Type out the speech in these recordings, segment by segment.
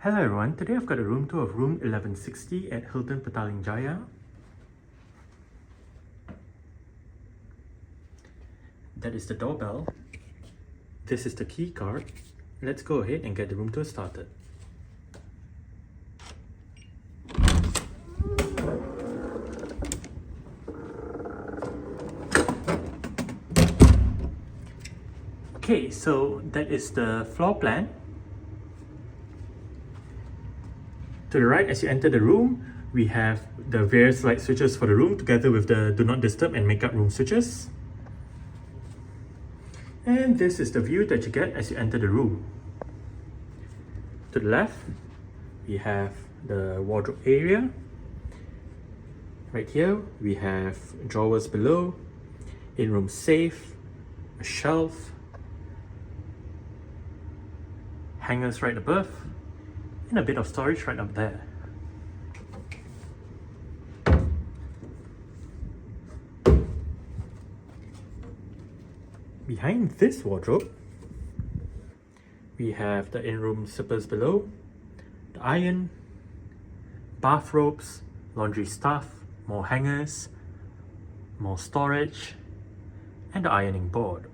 Hello everyone, today I've got a room tour of room 1160 at Hilton Petaling Jaya. That is the doorbell. This is the key card. Let's go ahead and get the room tour started. Okay, so that is the floor plan. To the right, as you enter the room, we have the various light switches for the room together with the do not disturb and makeup room switches. And this is the view that you get as you enter the room. To the left, we have the wardrobe area. Right here, we have drawers below, in-room safe, a shelf, hangers right above, and a bit of storage right up there. Behind this wardrobe, we have the in-room slippers below, the iron, bathrobes, laundry stuff, more hangers, more storage, and the ironing board.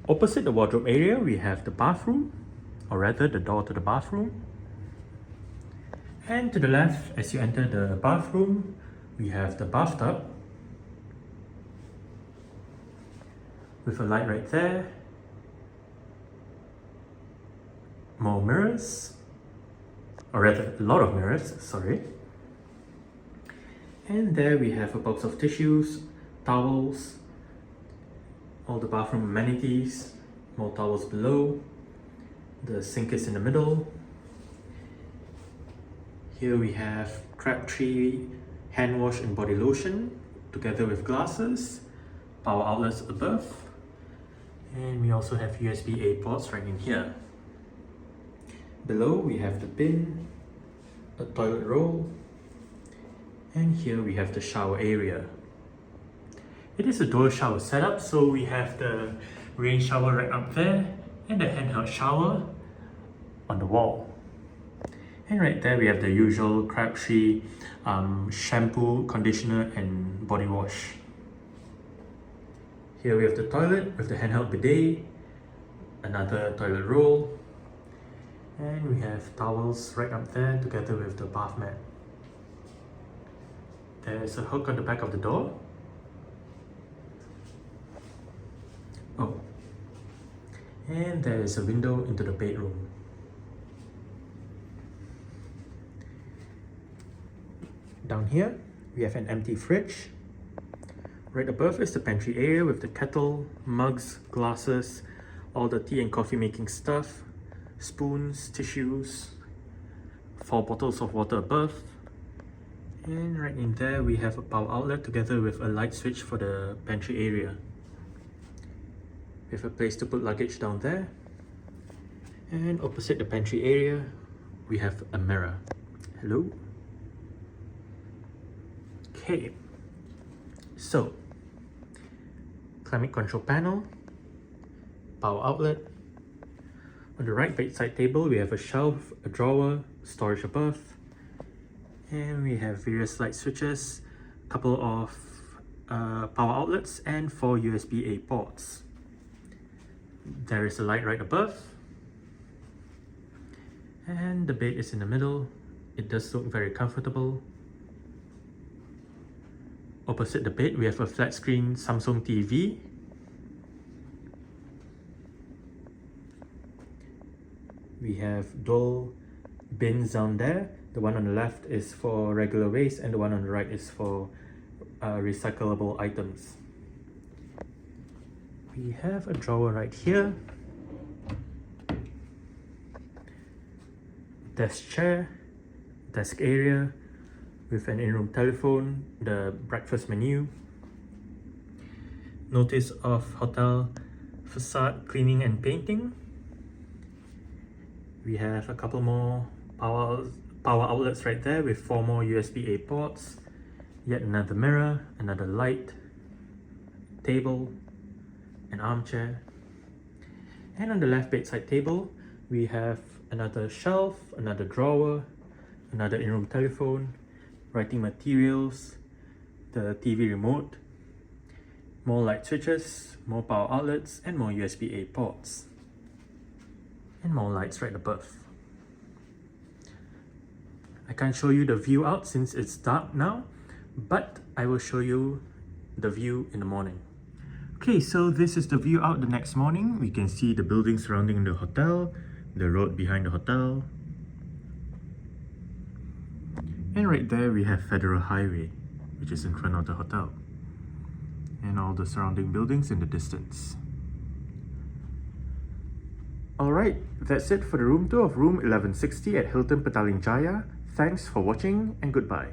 Opposite the wardrobe area, we have the bathroom, or rather the door to the bathroom. And to the left, as you enter the bathroom, we have the bathtub with a light right there, more mirrors, or rather a lot of mirrors, sorry. And there we have a box of tissues, towels, all the bathroom amenities, more towels below, the sink is in the middle. Here we have Crabtree hand wash and body lotion together with glasses, power outlets above, and we also have USB-A ports right in here. Below we have the bin, a toilet roll, and here we have the shower area. It is a dual shower setup, so we have the rain shower right up there and the handheld shower on the wall. And right there we have the usual Crabtree shampoo, conditioner and body wash. Here we have the toilet with the handheld bidet, another toilet roll, and we have towels right up there together with the bath mat. There's a hook on the back of the door. Oh, and there is a window into the bedroom. Down here, we have an empty fridge. Right above is the pantry area with the kettle, mugs, glasses, all the tea and coffee making stuff, spoons, tissues, 4 bottles of water above. And right in there, we have a power outlet together with a light switch for the pantry area. We have a place to put luggage down there. And opposite the pantry area, we have a mirror. Hello? Okay, so climate control panel, power outlet. On the right bedside table, we have a shelf, a drawer, storage above, and we have various light switches, a couple of power outlets, and 4 USB-A ports. There is a light right above, and the bed is in the middle. It does look very comfortable. Opposite the bed, we have a flat screen Samsung TV. We have dual bins down there. The one on the left is for regular waste and the one on the right is for recyclable items. We have a drawer right here. Desk chair, desk area, with an in-room telephone, the breakfast menu, notice of hotel facade cleaning and painting. We have a couple more power outlets right there with 4 more USB-A ports, yet another mirror, another light, table, an armchair. And on the left bedside table, we have another shelf, another drawer, another in-room telephone, writing materials, the TV remote, more light switches, more power outlets, and more USB-A ports. And more lights right above. I can't show you the view out since it's dark now, but I will show you the view in the morning. Okay, so this is the view out the next morning. We can see the buildings surrounding the hotel, the road behind the hotel. And right there we have Federal Highway, which is in front of the hotel. And all the surrounding buildings in the distance. Alright, that's it for the room tour of room 1160 at Hilton Petaling Jaya. Thanks for watching and goodbye.